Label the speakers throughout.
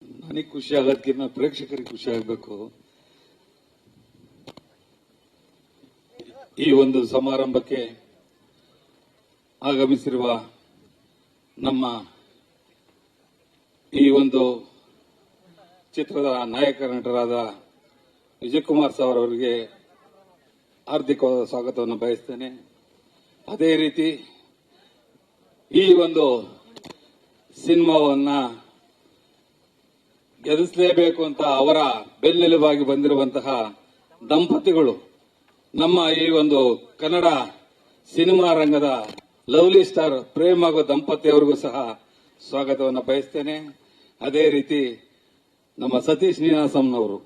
Speaker 1: ನನಗೆ ಖುಷಿ ಆಗೋದಕ್ಕಿಂತ ಪ್ರೇಕ್ಷಕರಿಗೆ ಖುಷಿ ಆಗಬೇಕು. ಈ ಒಂದು ಸಮಾರಂಭಕ್ಕೆ ಆಗಮಿಸಿರುವ ನಮ್ಮ ಈ ಒಂದು ಚಿತ್ರದ ನಾಯಕ ನಟರಾದ ವಿಜಯಕುಮಾರ್ ಸರ್ ಅವರಿಗೆ ಹಾರ್ದಿಕವಾದ ಸ್ವಾಗತವನ್ನು ಬಯಸ್ತೇನೆ. ಅದೇ ರೀತಿ ಈ ಒಂದು ಸಿನಿಮಾವನ್ನ ಗೆಲ್ಲಿಸಲೇಬೇಕು ಅಂತ ಅವರ ಬೆನ್ನೆಲುಬಾಗಿ ಬಂದಿರುವಂತಹ ದಂಪತಿಗಳು, ನಮ್ಮ ಈ ಒಂದು ಕನ್ನಡ ಸಿನಿಮಾ ರಂಗದ ಲವ್ಲಿ ಸ್ಟಾರ್ ಪ್ರೇಮ್ ಹಾಗೂ ದಂಪತಿಯವರಿಗೂ ಸಹ ಸ್ವಾಗತವನ್ನು ಬಯಸ್ತೇನೆ. ಅದೇ ರೀತಿ ನಮ್ಮ ಸತೀಶ್ ನೀನಾಸಂನವರು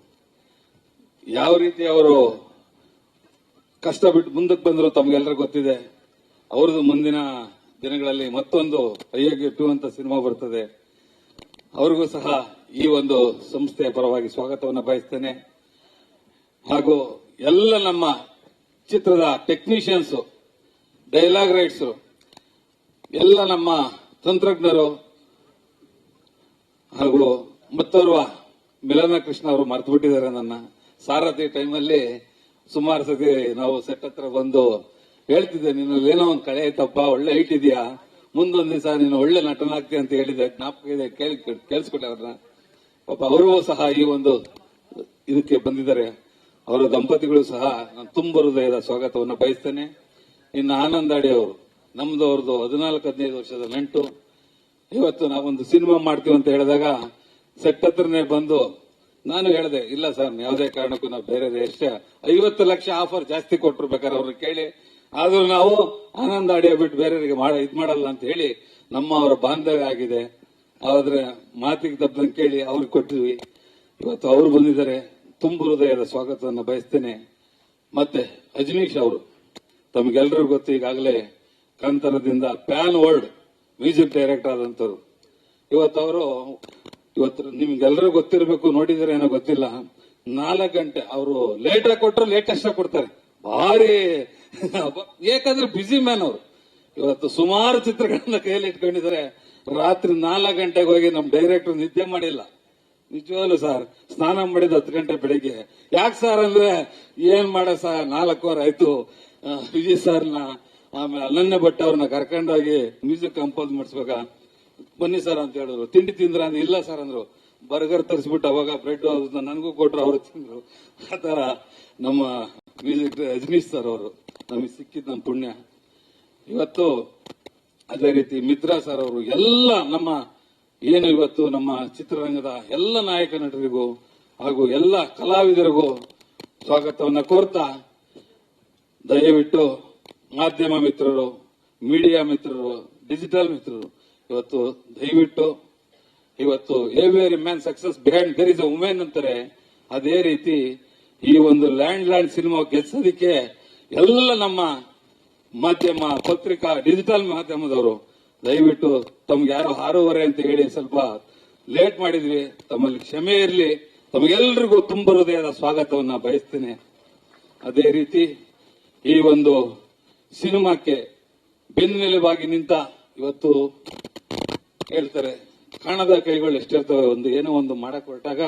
Speaker 1: ಯಾವ ರೀತಿ ಅವರು ಕಷ್ಟ ಬಿಟ್ಟು ಮುಂದಕ್ಕೆ ಬಂದರು ತಮಗೆಲ್ಲರಿಗೂ ಗೊತ್ತಿದೆ. ಅವ್ರದ್ದು ಮುಂದಿನ ದಿನಗಳಲ್ಲಿ ಮತ್ತೊಂದು ಅಯ್ಯಗೆ 2 ಅಂತ ಸಿನಿಮಾ ಬರ್ತದೆ. ಅವ್ರಿಗೂ ಸಹ ಈ ಒಂದು ಸಂಸ್ಥೆಯ ಪರವಾಗಿ ಸ್ವಾಗತವನ್ನು ಬಯಸ್ತೇನೆ. ಹಾಗೂ ಎಲ್ಲ ನಮ್ಮ ಚಿತ್ರದ ಟೆಕ್ನಿಷಿಯನ್ಸ್, ಡೈಲಾಗ್ ರೈಟ್ಸ್, ಎಲ್ಲ ನಮ್ಮ ತಂತ್ರಜ್ಞರು ಹಾಗೂ ಮತ್ತೋರ್ವ ಮಿಲನ ಕೃಷ್ಣ ಅವರು ಮರೆತು ಬಿಟ್ಟಿದ್ದಾರೆ. ನನ್ನ ಸಾರಥಿ ಟೈಮಲ್ಲಿ ಸುಮಾರು ಸತಿ ನಾವು ಸೆಟ್ ಹತ್ರ ಬಂದು ಹೇಳ್ತಿದ್ದೆ, ನಿನ್ನಲ್ಲಿ ಏನೋ ಒಂದು ಕಳೆ ಐತಪ್ಪ, ಒಳ್ಳೆ ಹೈಟ್ ಇದೆಯಾ, ಮುಂದೊಂದು ದಿವಸ ನೀನು ಒಳ್ಳೆ ನಟನಾಗ್ತೀಯ ಅಂತ ಹೇಳಿದೆ. ಜ್ಞಾಪಕ ಇದೆ, ಕೇಳಿಸ್ಕೊಟ್ಟೆ ಅವ್ರನ್ನ. ಪಾಪ ಅವರು ಸಹ ಈ ಒಂದು ಇದಕ್ಕೆ ಬಂದಿದ್ದಾರೆ. ಅವರ ದಂಪತಿಗಳು ಸಹ ನಾನು ತುಂಬ ಹೃದಯದ ಸ್ವಾಗತವನ್ನು ಬಯಸ್ತೇನೆ. ಇನ್ನು ಆನಂದಾಡಿ ಅವರು, ನಮ್ದು ಅವ್ರದ್ದು 14-15 ವರ್ಷದ ನಂಟು. ಇವತ್ತು ನಾವೊಂದು ಸಿನಿಮಾ ಮಾಡ್ತೀವಿ ಅಂತ ಹೇಳಿದಾಗ ಸೆಟ್ ಹತ್ರನೇ ಬಂದು ನಾನು ಹೇಳಿದೆ, ಇಲ್ಲ ಸರ್, ಯಾವುದೇ ಕಾರಣಕ್ಕೂ ನಾವು ಬೇರೆ ಎಷ್ಟೇ 50 ಲಕ್ಷ ಆಫರ್ ಜಾಸ್ತಿ ಕೊಟ್ಟರು ಬೇಕಾದ್ರೆ ಅವ್ರನ್ನ ಕೇಳಿ, ಆದ್ರೂ ನಾವು ಆನಂದ ಆಡಿಯೋ ಬಿಟ್ಟು ಬೇರೆಯವರಿಗೆ ಇದ್ ಮಾಡಲ್ಲ ಅಂತ ಹೇಳಿ ನಮ್ಮ ಅವರ ಬಾಂಧವ್ಯ ಆಗಿದೆ. ಆದ್ರೆ ಮಾತಿಗೆ ತಪ್ಪದಂಗೆ ಕೇಳಿ ಅವ್ರಿಗೆ ಕೊಟ್ಟಿದ್ವಿ. ಇವತ್ತು ಅವರು ಬಂದಿದ್ದಾರೆ. ತುಂಬ ಹೃದಯದ ಸ್ವಾಗತವನ್ನು ಬಯಸ್ತೇನೆ. ಮತ್ತೆ ಅಜನೀಶ್ ಅವರು, ತಮಗೆಲ್ಲರಿಗೂ ಗೊತ್ತು, ಈಗಾಗಲೇ ಕಾಂತಾರದಿಂದ ಪ್ಯಾನ್ ವರ್ಲ್ಡ್ ಮ್ಯೂಸಿಕ್ ಡೈರೆಕ್ಟರ್ ಆದಂತವ್ರು. ಇವತ್ತು ನಿಮ್ಗೆಲ್ಲರೂ ಗೊತ್ತಿರಬೇಕು, ನೋಡಿದರೆ ಏನೋ ಗೊತ್ತಿಲ್ಲ, 4 ಗಂಟೆ ಅವರು ಲೇಟ್ ಆಗಿ ಕೊಟ್ಟರು ಲೇಟೆಸ್ಟ್ ಆಗಿ ಕೊಡ್ತಾರೆ. ಭಾರಿ ಯಾಕಂದ್ರೆ ಬ್ಯುಸಿ ಮ್ಯಾನ್ ಅವರು. ಇವತ್ತು ಸುಮಾರು ಚಿತ್ರಗಳನ್ನ ಕೈಯಲ್ಲಿ ಇಟ್ಕೊಂಡಿದ್ದಾರೆ. ರಾತ್ರಿ 4 ಗಂಟೆಗೆ ಹೋಗಿ ನಮ್ಮ ಡೈರೆಕ್ಟರ್ ನಿದ್ದೆ ಮಾಡಿಲ್ಲ. ನಿಜವಾಗ್ಲು ಸರ್, ಸ್ನಾನ ಮಾಡಿದ 10 ಗಂಟೆ ಬೆಳಿಗ್ಗೆ. ಯಾಕೆ ಸರ್ ಅಂದ್ರೆ, ಏನ್ ಮಾಡ ಸರ್, 4 ವಾರ ಆಯ್ತು ವಿಜಯ್ ಸರ್ನ ಆಮೇಲೆ ಅನನ್ಯ ಭಟ್ ಅವ್ರನ್ನ ಕರ್ಕೊಂಡೋಗಿ ಮ್ಯೂಸಿಕ್ ಕಂಪೋಸ್ ಮಾಡಿಸ್ಬೇಕ, ಬನ್ನಿ ಸರ್ ಅಂತ ಹೇಳಿದ್ರು. ತಿಂಡಿ ತಿಂದ್ರ ಅಂದ್ರೆ ಇಲ್ಲ ಸರ್ ಅಂದ್ರು. ಬರ್ಗರ್ ತರಿಸ್ಬಿಟ್ಟು ಅವಾಗ ಬ್ರೆಡ್ ನನಗೂ ಕೊಟ್ರು, ಅವರು ತಿಂದ್ರು. ಆತರ ನಮ್ಮ ಮ್ಯೂಸಿಕ್ ರಜನೀಶ್ ಸರ್ ಅವರು ನಮಗೆ ಸಿಕ್ಕಿದ್ ನಮ್ಮ ಪುಣ್ಯ. ಇವತ್ತು ಅದೇ ರೀತಿ ಮಿತ್ರಾ ಸರ್ ಅವರು, ಎಲ್ಲ ನಮ್ಮ ಏನು ಇವತ್ತು ನಮ್ಮ ಚಿತ್ರರಂಗದ ಎಲ್ಲ ನಾಯಕ ನಟರಿಗೂ ಹಾಗೂ ಎಲ್ಲ ಕಲಾವಿದರಿಗೂ ಸ್ವಾಗತವನ್ನ ಕೋರ್ತಾ, ದಯವಿಟ್ಟು ಮಾಧ್ಯಮ ಮಿತ್ರರು, ಮೀಡಿಯಾ ಮಿತ್ರರು, ಡಿಜಿಟಲ್ ಮಿತ್ರರು, ಇವತ್ತು ದಯವಿಟ್ಟು ಇವತ್ತು every man success behind there is a women ಅಂತಾರೆ. ಅದೇ ರೀತಿ ಈ ಒಂದು ಲ್ಯಾಂಡ್ ಸಿನಿಮಾ ಗೆಲ್ಸೋದಕ್ಕೆ ಎಲ್ಲ ನಮ್ಮ ಮಾಧ್ಯಮ, ಪತ್ರಿಕಾ, ಡಿಜಿಟಲ್ ಮಾಧ್ಯಮದವರು ದಯವಿಟ್ಟು ತಮ್ಗೆ ಯಾರು 6:30 ಅಂತ ಹೇಳಿ ಸ್ವಲ್ಪ ಲೇಟ್ ಮಾಡಿದ್ವಿ, ತಮ್ಮಲ್ಲಿ ಕ್ಷಮೆ ಇರಲಿ. ತಮಗೆಲ್ಲರಿಗೂ ತುಂಬ ಹೃದಯದ ಸ್ವಾಗತವನ್ನ ಬಯಸ್ತೇನೆ. ಅದೇ ರೀತಿ ಈ ಒಂದು ಸಿನಿಮಾಕ್ಕೆ ಬೆನ್ನೆಲುಬಾಗಿ ನಿಂತ, ಇವತ್ತು ಹೇಳ್ತಾರೆ ಕಾಣದ ಕೈಗಳು ಎಷ್ಟಿರ್ತವೆ, ಏನೋ ಒಂದು ಮಾಡಕ್ ಹೊರಟಾಗ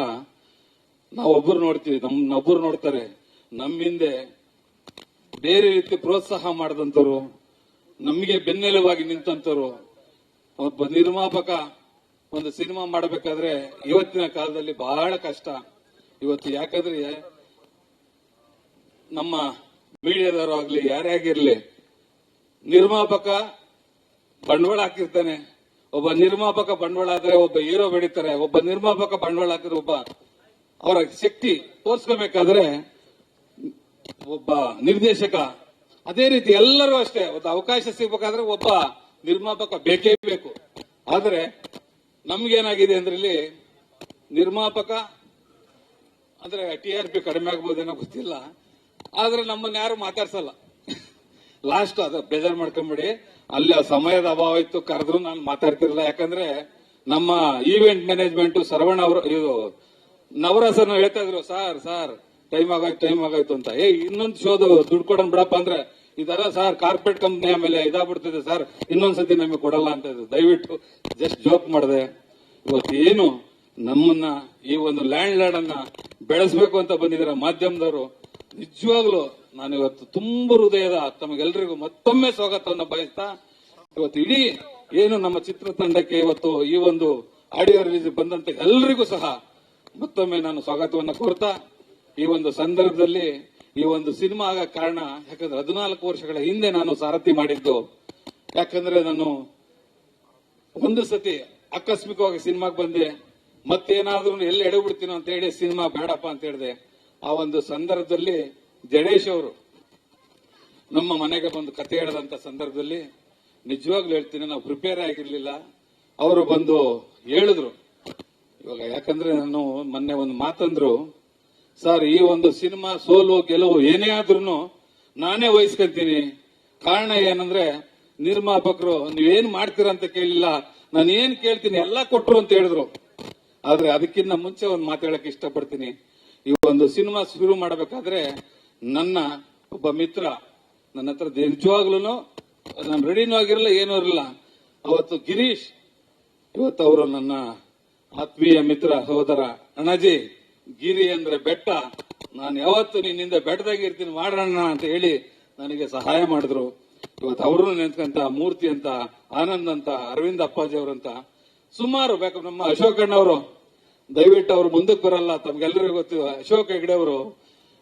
Speaker 1: ನಾವೊಬ್ಬರು ನೋಡ್ತೀವಿ, ನಮ್ಮೊಬ್ಬರು ನೋಡ್ತಾರೆ, ನಮ್ಮಿಂದೆ ಬೇರೆ ರೀತಿ ಪ್ರೋತ್ಸಾಹ ಮಾಡಿದಂತವ್ರು, ನಮಗೆ ಬೆನ್ನೆಲುಬಾಗಿ ನಿಂತಂತವ್ರು. ಒಬ್ಬ ನಿರ್ಮಾಪಕ ಒಂದು ಸಿನಿಮಾ ಮಾಡಬೇಕಾದ್ರೆ ಇವತ್ತಿನ ಕಾಲದಲ್ಲಿ ಬಹಳ ಕಷ್ಟ. ಇವತ್ತು ಯಾಕಂದ್ರೆ ನಮ್ಮ ಮೀಡಿಯಾದವರು ಆಗ್ಲಿ ಯಾರೇ ಆಗಿರ್ಲಿ, ನಿರ್ಮಾಪಕ ಬಂಡವಾಳ ಹಾಕಿರ್ತಾನೆ. ಒಬ್ಬ ನಿರ್ಮಾಪಕ ಬಂಡವಾಳ ಆದ್ರೆ ಒಬ್ಬ ಹೀರೋ ಬೆಳೀತಾರೆ. ಒಬ್ಬ ನಿರ್ಮಾಪಕ ಬಂಡವಾಳ ಹಾಕಿದ್ರೆ ಒಬ್ಬ ಅವರ ಶಕ್ತಿ ತೋರ್ಸ್ಕೋಬೇಕಾದ್ರೆ ಒಬ್ಬ ನಿರ್ದೇಶಕ. ಅದೇ ರೀತಿ ಎಲ್ಲರೂ ಅಷ್ಟೇ, ಒಂದು ಅವಕಾಶ ಸಿಗಬೇಕಾದ್ರೆ ಒಬ್ಬ ನಿರ್ಮಾಪಕ ಬೇಕೇ ಬೇಕು. ಆದ್ರೆ ನಮ್ಗೇನಾಗಿದೆ ಅಂದ್ರೆ, ಇಲ್ಲಿ ನಿರ್ಮಾಪಕ ಅಂದ್ರೆ TRP ಕಡಿಮೆ ಆಗ್ಬೋದೇನೋ ಗೊತ್ತಿಲ್ಲ, ಆದ್ರೆ ನಮ್ಮನ್ನ ಯಾರು ಮಾತಾಡ್ಸಲ್ಲ. ಲಾಸ್ಟ್ ಅದ ಬೇಜಾರ್ ಮಾಡ್ಕೊಂಬಿಡಿ, ಅಲ್ಲಿ ಸಮಯದ ಅಭಾವ ಇತ್ತು, ಕರೆದ್ರು ನಾನು ಮಾತಾಡ್ತಿರಲಿಲ್ಲ. ಯಾಕಂದ್ರೆ ನಮ್ಮ ಈವೆಂಟ್ ಮ್ಯಾನೇಜ್ಮೆಂಟ್ ಶರವಣ ಅವರು, ಇದು ನವರಸನ ಹೇಳ್ತಾ ಇದ್ರು, ಸಾರ್ ಟೈಮ್ ಆಗಾಯ್ತು ಅಂತ. ಇನ್ನೊಂದು ಶೋದು ದುಡ್ಡು ಕೊಡೋಣ ಬಿಡಪ್ಪ ಅಂದ್ರೆ, ಇದರ ಸರ್ ಕಾರ್ಪೊರೇಟ್ ಕಂಪ್ನಿ ಆಮೇಲೆ ಇದಾಗ್ಬಿಡ್ತಿದೆ ಸರ್, ಇನ್ನೊಂದ್ಸತಿ ನಮಗೆ ಕೊಡಲ್ಲ ಅಂತ ಇದ್ರು. ದಯವಿಟ್ಟು ಜಸ್ಟ್ ಜೋಕ್ ಮಾಡಿದೆ. ಇವತ್ತು ಏನು ನಮ್ಮನ್ನ ಈ ಒಂದು ಲ್ಯಾಂಡ್ ಲಾರ್ಡ್ ಅನ್ನ ಬೆಳೆಸಬೇಕು ಅಂತ ಬಂದಿದ್ದಾರೆ ಮಾಧ್ಯಮದವರು. ನಿಜವಾಗ್ಲೂ ನಾನು ಇವತ್ತು ತುಂಬ ಹೃದಯದ ತಮಗೆಲ್ಲರಿಗೂ ಮತ್ತೊಮ್ಮೆ ಸ್ವಾಗತವನ್ನು ಬಯಸ್ತಾ, ಇವತ್ತು ಇಡೀ ಏನು ನಮ್ಮ ಚಿತ್ರತಂಡಕ್ಕೆ ಇವತ್ತು ಈ ಒಂದು ಆಡಿಯೋ ರಿಲೀಸ್ ಬಂದಂತ ಎಲ್ಲರಿಗೂ ಸಹ ಮತ್ತೊಮ್ಮೆ ನಾನು ಸ್ವಾಗತವನ್ನು ಕೋರ್ತಾ, ಈ ಒಂದು ಸಂದರ್ಭದಲ್ಲಿ ಈ ಒಂದು ಸಿನಿಮಾ ಆಗ ಕಾರಣ ಯಾಕಂದ್ರೆ 14 ವರ್ಷಗಳ ಹಿಂದೆ ನಾನು ಸಾರಥಿ ಮಾಡಿದ್ದು. ಯಾಕಂದ್ರೆ ನಾನು ಒಂದು ಸತಿ ಆಕಸ್ಮಿಕವಾಗಿ ಸಿನಿಮಾಗೆ ಬಂದೆ, ಮತ್ತೇನಾದ್ರೂ ಎಲ್ಲಿ ಎಡಬಿಡ್ತೀನೋ ಅಂತ ಹೇಳಿ ಸಿನಿಮಾ ಬೇಡಪ್ಪ ಅಂತ ಹೇಳಿದೆ. ಆ ಒಂದು ಸಂದರ್ಭದಲ್ಲಿ ಜಡೇಶ್ ಅವರು ನಮ್ಮ ಮನೆಗೆ ಬಂದು ಕತೆ ಹೇಳಿದಂತ ಸಂದರ್ಭದಲ್ಲಿ ನಿಜವಾಗ್ಲೂ ಹೇಳ್ತೀನಿ, ನಾವು ಪ್ರಿಪೇರ್ ಆಗಿರ್ಲಿಲ್ಲ. ಅವರು ಬಂದು ಹೇಳಿದ್ರು. ಇವಾಗ ಯಾಕಂದ್ರೆ ನಾನು ಮೊನ್ನೆ ಒಂದು ಮಾತಂದ್ರು, ಸರ್ ಈ ಒಂದು ಸಿನಿಮಾ ಸೋಲು ಗೆಲುವು ಏನೇ ಆದ್ರೂ ನಾನೇ ವಹಿಸ್ಕೊಂತೀನಿ. ಕಾರಣ ಏನಂದ್ರೆ ನಿರ್ಮಾಪಕರು ನೀವೇನ್ ಮಾಡ್ತೀರಾ ಅಂತ ಕೇಳಿಲ್ಲ, ನಾನು ಏನ್ ಕೇಳ್ತೀನಿ ಎಲ್ಲ ಕೊಟ್ರು ಅಂತ ಹೇಳಿದ್ರು. ಆದ್ರೆ ಅದಕ್ಕಿಂತ ಮುಂಚೆ ಒಂದು ಮಾತಾಡಕ್ಕೆ ಇಷ್ಟಪಡ್ತೀನಿ. ಈ ಒಂದು ಸಿನಿಮಾ ಶುರು ಮಾಡಬೇಕಾದ್ರೆ ನನ್ನ ಒಬ್ಬ ಮಿತ್ರ ನನ್ನ ಹತ್ರ ನಿಜವಾಗ್ಲೂ ನಾನು ರೆಡಿನೂ ಆಗಿರಲಿಲ್ಲ, ಏನೂ ಇರಲಿಲ್ಲ. ಅವತ್ತು ಗಿರೀಶ್, ಇವತ್ತು ಅವರು ನನ್ನ ಆತ್ಮೀಯ ಮಿತ್ರ ಸಹೋದರ. ಅಣ್ಣಾಜಿ, ಗಿರಿ ಅಂದ್ರೆ ಬೆಟ್ಟ, ನಾನು ಯಾವತ್ತು ನಿನ್ನಿಂದ ಬೆಟ್ಟದಾಗಿರ್ತೀನಿ ಮಾಡೋಣ ಅಂತ ಹೇಳಿ ನನಗೆ ಸಹಾಯ ಮಾಡಿದ್ರು. ಇವತ್ತು ಅವರು ನೆನ್ಸ್ಕಂತ ಮೂರ್ತಿ ಅಂತ, ಆನಂದ್ ಅಂತ, ಅರವಿಂದ್ ಅಪ್ಪಾಜಿ ಅವರಂತ ಸುಮಾರು ಬೇಕು. ನಮ್ಮ ಅಶೋಕ್ ಅಣ್ಣವರು ದಯವಿಟ್ಟು ಅವ್ರು ಮುಂದಕ್ಕೆ ಬರಲ್ಲ, ತಮ್ಗೆಲ್ಲರಿಗೂ ಗೊತ್ತು. ಅಶೋಕ್ ಹೆಗ್ಡೆ ಅವರು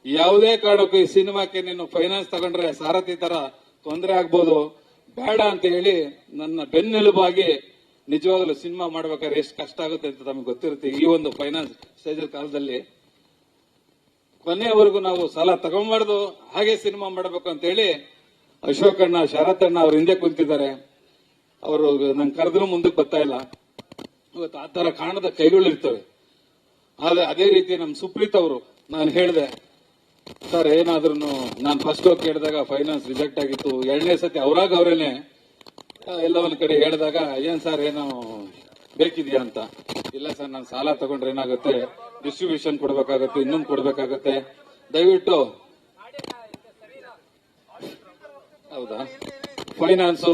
Speaker 1: ಯಾವುದೇ ಕಾರಣಕ್ಕೂ ಈ ಸಿನಿಮಾಕ್ಕೆ ನೀನು ಫೈನಾನ್ಸ್ ತಗೊಂಡ್ರೆ ಸಾರಥಿ ತರ ತೊಂದರೆ ಆಗ್ಬೋದು, ಬೇಡ ಅಂತ ಹೇಳಿ ನನ್ನ ಬೆನ್ನೆಲುಬಾಗಿ ನಿಜವಾಗ್ಲೂ ಸಿನಿಮಾ ಮಾಡ್ಬೇಕಾದ್ರೆ ಎಷ್ಟು ಕಷ್ಟ ಆಗುತ್ತೆ ಅಂತ ತಮಗೆ ಗೊತ್ತಿರುತ್ತೆ. ಈ ಒಂದು ಫೈನಾನ್ಸ್ ಸ್ಟೇಜ್ ಕಾಲದಲ್ಲಿ ಕೊನೆಯವರೆಗೂ ನಾವು ಸಾಲ ತಗೊಂಬಾರ್ದು, ಹಾಗೆ ಸಿನಿಮಾ ಮಾಡಬೇಕು ಅಂತ ಹೇಳಿ ಅಶೋಕ್ ಅಣ್ಣ, ಶರತ್ ಅಣ್ಣ ಅವ್ರ ಹಿಂದೆ ಕುಂತಿದ್ದಾರೆ. ಅವರು ನಂಗೆ ಕರೆದ್ರೂ ಮುಂದಕ್ಕೆ ಬರ್ತಾ ಇಲ್ಲ. ಇವತ್ತು ಆ ತರ ಕಾಣದ ಕೈಗಳಿರ್ತವೆ. ಆದ್ರೆ ಅದೇ ರೀತಿ ನಮ್ಮ ಸುಪ್ರೀತ್ ಅವರು, ನಾನು ಹೇಳಿದೆ ಸರ್ ಏನಾದ್ರೂ, ನಾನು ಫಸ್ಟ್ ಹೋಗಿ ಕೇಳಿದಾಗ ಫೈನಾನ್ಸ್ ರಿಜೆಕ್ಟ್ ಆಗಿತ್ತು. 2ನೇ ಸತಿ ಅವರಾಗ ಅವರೇನೆ ಎಲ್ಲ ಒಂದ್ ಕಡೆ ಹೇಳಿದಾಗ, ಏನ್ ಸರ್ ಏನೋ ಬೇಕಿದ್ಯಾ ಅಂತ. ಇಲ್ಲ ಸರ್ ನಾನು ಸಾಲ ತಗೊಂಡ್ರೆ ಏನಾಗುತ್ತೆ, ಡಿಸ್ಟ್ರಿಬ್ಯೂಷನ್ ಕೊಡ್ಬೇಕಾಗತ್ತೆ, ಇನ್ನೊಂದು ಕೊಡ್ಬೇಕಾಗತ್ತೆ, ದಯವಿಟ್ಟು. ಹೌದಾ, ಫೈನಾನ್ಸು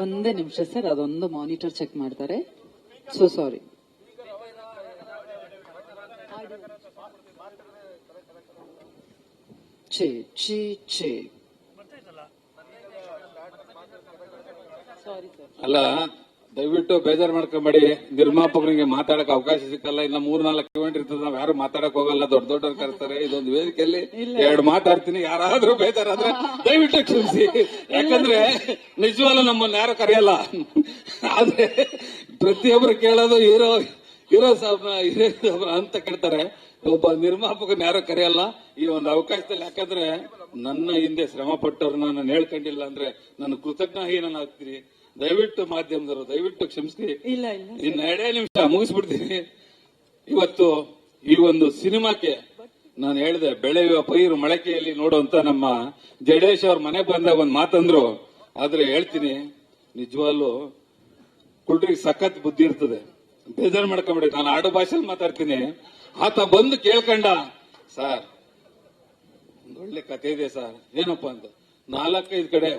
Speaker 2: ಒಂದೇ ನಿಮಿಷ ಸರ್, ಅದೊಂದು ಮಾನಿಟರ್ ಚೆಕ್ ಮಾಡ್ತಾರೆ. So sorry. ಚೇ ಚೇ ಚೇ ಸಾರಿ ಸರ್.
Speaker 1: ಅಲ್ಲ, ದಯವಿಟ್ಟು ಬೇಜಾರು ಮಾಡ್ಕೊಂಬೇಡಿ. ನಿರ್ಮಾಪಕರಿಗೆ ಮಾತಾಡಕ್ ಅವಕಾಶ ಸಿಕ್ಕಲ್ಲ. ಇನ್ನ 3-4 ಇವೆಂಟ್ ಇರ್ತದೆ, ನಾವ್ ಯಾರು ಮಾತಾಡಕ್ ಹೋಗಲ್ಲ, ದೊಡ್ಡ ದೊಡ್ಡವ್ರು ಕರ್ತಾರೆ. ಇದೊಂದು ವೇದಿಕೆಯಲ್ಲಿ 2 ಮಾತಾಡ್ತೀನಿ, ಯಾರಾದ್ರೂ ಬೇಜಾರಾದ್ರೆ ದಯವಿಟ್ಟು ಕ್ಷಮಿಸಿ. ಯಾಕಂದ್ರೆ ನಿಜವಾಗ್ಲೂ ನಮ್ಮನ್ನ ಯಾರು ಕರೆಯಲ್ಲ. ಆದ್ರೆ ಪ್ರತಿಯೊಬ್ರು ಕೇಳೋದು ಹೀರೋ ಸಾಹೇಬ್ರ ಅಂತ ಕೇಳ್ತಾರೆ. ಒಬ್ಬ ನಿರ್ಮಾಪಕನ ಯಾರು ಕರೆಯಲ್ಲ ಈ ಒಂದು ಅವಕಾಶದಲ್ಲಿ. ಯಾಕಂದ್ರೆ ನನ್ನ ಹಿಂದೆ ಶ್ರಮ ಪಟ್ಟವ್ರನ್ನ ನಾನು ಹೇಳ್ಕೊಂಡಿಲ್ಲ ಅಂದ್ರೆ ನಾನು ಕೃತಜ್ಞಹೀನಾಗ್ತೀನಿ. ದಯವಿಟ್ಟು ಮಾಧ್ಯಮದವರು ದಯವಿಟ್ಟು ಕ್ಷಮಿಸಿ.
Speaker 2: ಇಲ್ಲ
Speaker 1: ಇನ್ನು 2 ನಿಮಿಷ ಮುಗಿಸ್ಬಿಡ್ತೀನಿ. ಇವತ್ತು ಈ ಒಂದು ಸಿನಿಮಾಕ್ಕೆ ನಾನು ಹೇಳಿದೆ, ಬೆಳೆಯುವ ಪೈರು ಮೊಳಕೆಯಲ್ಲಿ ನೋಡುವಂತ ನಮ್ಮ ಜಡೇಶ್ ಅವ್ರ ಮನೆ ಬಂದಾಗ ಒಂದು ಮಾತಂದ್ರು. ಆದ್ರೆ ಹೇಳ್ತೀನಿ, ನಿಜವಾಗ್ಲು ಕುಲ್ರಿಗೆ ಸಖತ್ ಬುದ್ಧಿ ಇರ್ತದೆ. ಬೇಜಾರು ಮಾಡ್ಕೊಂಬಿಡಿ, ನಾನು ಆಡು ಭಾಷೆಯಲ್ಲಿ ಮಾತಾಡ್ತೀನಿ. ಆತ ಬಂದು ಕೇಳ್ಕೊಂಡ, ಸರ್ ಒಂದು ಒಳ್ಳೆ ಕತೆ ಇದೆ ಸರ್. ಏನಪ್ಪಾ ಅಂತ, 4-5 ಕಡೆ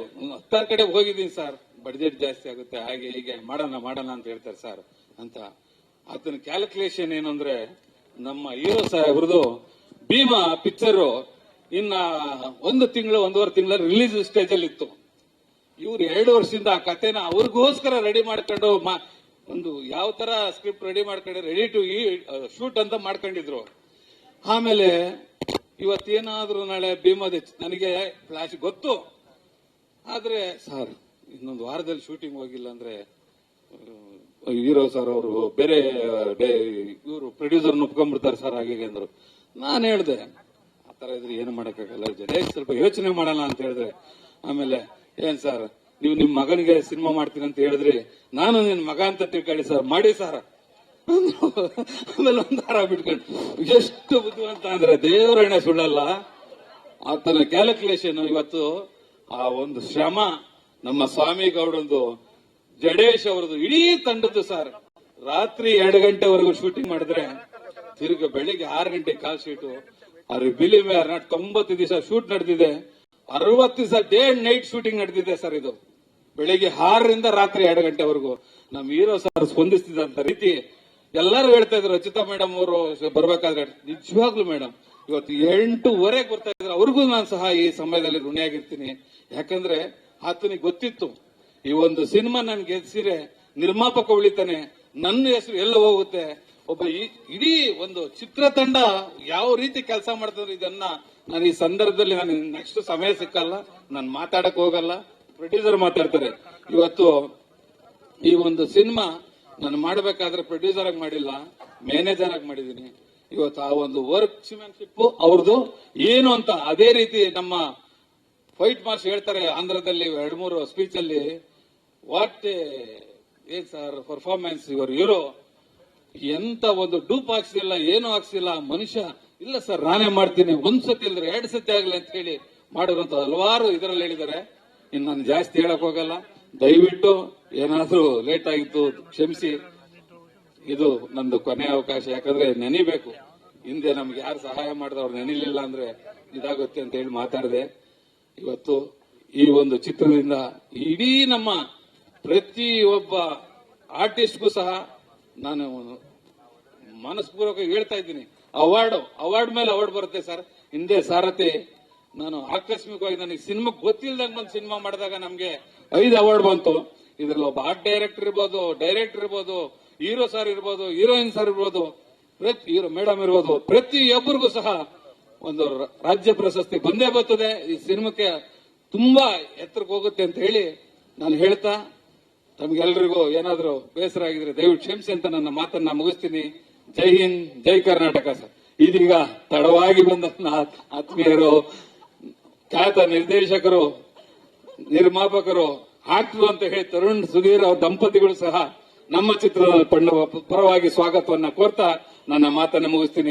Speaker 1: 10 ಕಡೆ ಹೋಗಿದ್ದೀನಿ ಸರ್, ಬಡ್ಜೆಟ್ ಜಾಸ್ತಿ ಆಗುತ್ತೆ, ಹಾಗೆ ಹೀಗೆ ಮಾಡೋಣ ಅಂತ ಹೇಳ್ತಾರೆ ಸರ್ ಅಂತ. ಆತನ ಕ್ಯಾಲ್ಕುಲೇಷನ್ ಏನು ಅಂದ್ರೆ, ನಮ್ಮ ಹೀರೋ ಸಾಹೇಬ್ರದು ಭೀಮಾ ಪಿಕ್ಚರ್ ಇನ್ನ 1 ತಿಂಗಳು 1.5 ತಿಂಗಳ ರಿಲೀಸ್ ಸ್ಟೇಜ್ ಅಲ್ಲಿ ಇತ್ತು. ಇವ್ರು 2 ವರ್ಷದಿಂದ ಆ ಕತೆನ ಅವ್ರಿಗೋಸ್ಕರ ರೆಡಿ ಮಾಡ್ಕೊಂಡು ಒಂದು ಯಾವ ತರ ಸ್ಕ್ರಿಪ್ಟ್ ರೆಡಿ ಮಾಡ್ಕೊಂಡು ರೆಡಿ ಟು ಶೂಟ್ ಅಂತ ಮಾಡ್ಕೊಂಡಿದ್ರು. ಆಮೇಲೆ ಇವತ್ತೇನಾದ್ರೂ ನಾಳೆ ಭೀಮದ ನನಗೆ ಫ್ಲಾಶ್ ಗೊತ್ತು. ಆದ್ರೆ ಸರ್ ಇನ್ನೊಂದು ವಾರದಲ್ಲಿ ಶೂಟಿಂಗ್ ಹೋಗಿಲ್ಲ ಅಂದ್ರೆ ಹೀರೋ ಸರ್ ಅವರು ಬೇರೆ ಇವರು ಪ್ರೊಡ್ಯೂಸರ್ ಒಪ್ಕೊಂಡ್ಬಿಡ್ತಾರೆ ಸರ್, ಹಾಗೆ ಅಂದ್ರು. ನಾನು ಹೇಳ್ದೆ ಆತರ ಇದ್ರೆ ಏನು ಮಾಡಕ್ಕಾಗಲ್ಲ, ಜಡೇಶ್ ಸ್ವಲ್ಪ ಯೋಚನೆ ಮಾಡೋಣ ಅಂತ ಹೇಳಿದ್ರೆ. ಆಮೇಲೆ ಏನ್ ಸರ್ ನೀವು ನಿಮ್ ಮಗನಿಗೆ ಸಿನಿಮಾ ಮಾಡ್ತೀನಿ ಅಂತ ಹೇಳಿದ್ರಿ, ನಾನು ನಿನ್ ಮಗ ಅಂತ ತಿಳ್ಕೊಳ್ಳಿ ಸರ್, ಮಾಡಿ ಸರ್. ಆಮೇಲೆ ಒಂದಾರ ಬಿಟ್ಕೊಂಡು ಎಷ್ಟು ಬುದ್ಧಿವಂತ ಅಂದ್ರೆ ದೇವರಣ್ಣ ಸುಳ್ಳಲ್ಲ. ಆತನ ಕ್ಯಾಲ್ಕುಲೇಷನ್ ಇವತ್ತು ಆ ಒಂದು ಶ್ರಮ ನಮ್ಮ ಸ್ವಾಮಿ ಗೌಡಂದು, ಜಡೇಶ್ ಅವರದು, ಇಡೀ ತಂಡದ್ದು ಸರ್. ರಾತ್ರಿ 2 ಗಂಟೆವರೆಗೂ ಶೂಟಿಂಗ್ ಮಾಡಿದ್ರೆ ತಿರುಗ ಬೆಳಿಗ್ಗೆ 6 ಗಂಟೆ ಕಾಲ್ ಶೀಟು. ಅವ್ರ ಬಿಲಿ 90 ದಿವಸ ಶೂಟ್ ನಡೆದಿದೆ, 60 ದಿವಸ ಡೇ ಅಂಡ್ ನೈಟ್ ಶೂಟಿಂಗ್ ನಡೆದಿದೆ ಸರ್. ಇದು ಬೆಳಿಗ್ಗೆ 6ರಿಂದ ರಾತ್ರಿ 2 ಗಂಟೆವರೆಗೂ ನಮ್ಮ ಹೀರೋ ಸರ್ ಸ್ಪಂದಿಸ್ತಿದ್ದಂತ ರೀತಿ ಎಲ್ಲರೂ ಹೇಳ್ತಾ ಇದ್ರು. ರಚಿತಾ ಮೇಡಮ್ ಅವರು ಬರ್ಬೇಕಾದ್ರೆ ನಿಜವಾಗ್ಲೂ ಮೇಡಮ್ ಇವತ್ತು 8:15 ಬರ್ತಾ ಇದ್ರು. ಅವ್ರಿಗೂ ನಾನು ಸಹ ಈ ಸಮಯದಲ್ಲಿ ಋಣಿಯಾಗಿರ್ತೀನಿ. ಯಾಕಂದ್ರೆ ಆತನಿಗೆ ಗೊತ್ತಿತ್ತು ಈ ಒಂದು ಸಿನಿಮಾ ನನ್ಗೆ ಗೆಲ್ಸಿರೆ ನಿರ್ಮಾಪಕ ಉಳಿತಾನೆ, ನನ್ನ ಹೆಸರು ಎಲ್ಲ ಹೋಗುತ್ತೆ. ಒಬ್ಬ ಇಡೀ ಒಂದು ಚಿತ್ರತಂಡ ಯಾವ ರೀತಿ ಕೆಲಸ ಮಾಡ್ತಾರೆ ಇದನ್ನ ನಾನು ಈ ಸಂದರ್ಭದಲ್ಲಿ ನಾನು ನೆಕ್ಸ್ಟ್ ಸಮಯ ಸಿಕ್ಕಲ್ಲ, ನಾನು ಮಾತಾಡಕ್ ಹೋಗಲ್ಲ, ಪ್ರೊಡ್ಯೂಸರ್ ಮಾತಾಡ್ತಾರೆ. ಇವತ್ತು ಈ ಒಂದು ಸಿನಿಮಾ ನಾನು ಮಾಡಬೇಕಾದ್ರೆ ಪ್ರೊಡ್ಯೂಸರ್ ಆಗಿ ಮಾಡಿಲ್ಲ, ಮ್ಯಾನೇಜರ್ ಆಗಿ ಮಾಡಿದೀನಿ. ಇವತ್ತು ಆ ಒಂದು ವರ್ಕ್ಸ್ಮ್ಯಾನ್ಶಿಪ್ ಅವ್ರದ್ದು ಏನು ಅಂತ ಅದೇ ರೀತಿ ನಮ್ಮ ಫೈಟ್ ಮಾರ್ಕ್ಸ್ ಹೇಳ್ತಾರೆ ಆಂಧ್ರದಲ್ಲಿ 2-3 ಸ್ಪೀಚ್ ಅಲ್ಲಿ, ವಾಟ್ ಏನ್ ಸರ್ ಪರ್ಫಾರ್ಮೆನ್ಸ್ ಯುವರ್ ಹೀರೋ, ಎಂತ ಒಂದು ಡೂಪ್ ಹಾಕ್ಸಿಲ್ಲ, ಏನು ಹಾಕ್ಸಿಲ್ಲ ಮನುಷ್ಯ. ಇಲ್ಲ ಸರ್ ನಾನೇ ಮಾಡ್ತೀನಿ, ಒಂದ್ಸತಿ ಇಲ್ದ್ರೆ 2 ಸತಿ ಆಗ್ಲಿ ಅಂತ ಹೇಳಿ ಮಾಡಿರೋಂತ ಹಲವಾರು ಇದರಲ್ಲಿ ಹೇಳಿದ್ದಾರೆ. ಇನ್ನು ನಾನು ಜಾಸ್ತಿ ಹೇಳಕ್ ಹೋಗಲ್ಲ. ದಯವಿಟ್ಟು ಏನಾದ್ರೂ ಲೇಟ್ ಆಗಿತ್ತು ಕ್ಷಮಿಸಿ. ಇದು ನಂದು ಕೊನೆ ಅವಕಾಶ. ಯಾಕಂದ್ರೆ ನೆನಿಬೇಕು, ಹಿಂದೆ ನಮ್ಗೆ ಯಾರು ಸಹಾಯ ಮಾಡಿದವ್ರು ನೆನಿಲಿಲ್ಲ ಅಂದ್ರೆ ಇದಾಗುತ್ತೆ ಅಂತ ಹೇಳಿ ಮಾತಾಡಿದೆ. ಇವತ್ತು ಈ ಒಂದು ಚಿತ್ರದಿಂದ ಇಡೀ ನಮ್ಮ ಪ್ರತಿಯೊಬ್ಬ ಆರ್ಟಿಸ್ಟ್ಗೂ ಸಹ ನಾನು ಮನಸ್ಪೂರ್ವಕ ಹೇಳ್ತಾ ಇದ್ದೀನಿ, ಅವಾರ್ಡ್ ಮೇಲೆ ಅವಾರ್ಡ್ ಬರುತ್ತೆ ಸರ್. ಹಿಂದೆ ಸಾರಥಿ ನಾನು ಆಕಸ್ಮಿಕವಾಗಿ ನನಗೆ ಸಿನಿಮಾ ಗೊತ್ತಿಲ್ದಂಗೆ ಬಂದು ಸಿನಿಮಾ ಮಾಡಿದಾಗ ನಮ್ಗೆ 5 ಅವಾರ್ಡ್ ಬಂತು. ಇದ್ರಲ್ಲಿ ಒಬ್ಬ ಆರ್ಟ್ ಡೈರೆಕ್ಟರ್ ಇರ್ಬೋದು, ಹೀರೋ ಸರ್ ಇರ್ಬೋದು, ಹೀರೋಯಿನ್ ಸರ್ ಇರ್ಬೋದು, ಹೀರೋ ಮೇಡಮ್ ಇರ್ಬೋದು, ಪ್ರತಿಯೊಬ್ಬರಿಗೂ ಸಹ ಒಂದು ರಾಜ್ಯ ಪ್ರಶಸ್ತಿ ಬಂದೇ ಬರ್ತದೆ. ಈ ಸಿನಿಮಾಕ್ಕೆ ತುಂಬಾ ಎತ್ತರಕ್ಕೆ ಹೋಗುತ್ತೆ ಅಂತ ಹೇಳಿ ನಾನು ಹೇಳ್ತಾ, ತಮ್ಗೆಲ್ರಿಗೂ ಏನಾದ್ರೂ ಬೇಸರ ಆಗಿದ್ರೆ ದಯವಿಟ್ಟು ಕ್ಷಮಿಸಿ ಅಂತ ನನ್ನ ಮಾತನ್ನ ಮುಗಿಸ್ತೀನಿ. ಜೈ ಹಿಂದ್, ಜೈ ಕರ್ನಾಟಕ ಸರ್. ಇದೀಗ ತಡವಾಗಿ ಬಂದ ಆತ್ಮೀಯರು, ಖ್ಯಾತ ನಿರ್ದೇಶಕರು, ನಿರ್ಮಾಪಕರು, ಆಕ್ಟರ್ ಅಂತ ಹೇಳಿ ತರುಣ್ ಸುಧೀರ್ ಅವ್ರ ದಂಪತಿಗಳು ಸಹ ನಮ್ಮ ಚಿತ್ರದ ಪರವಾಗಿ ಸ್ವಾಗತವನ್ನ ಕೋರ್ತಾ ನನ್ನ ಮಾತನ್ನ ಮುಗಿಸ್ತೀನಿ.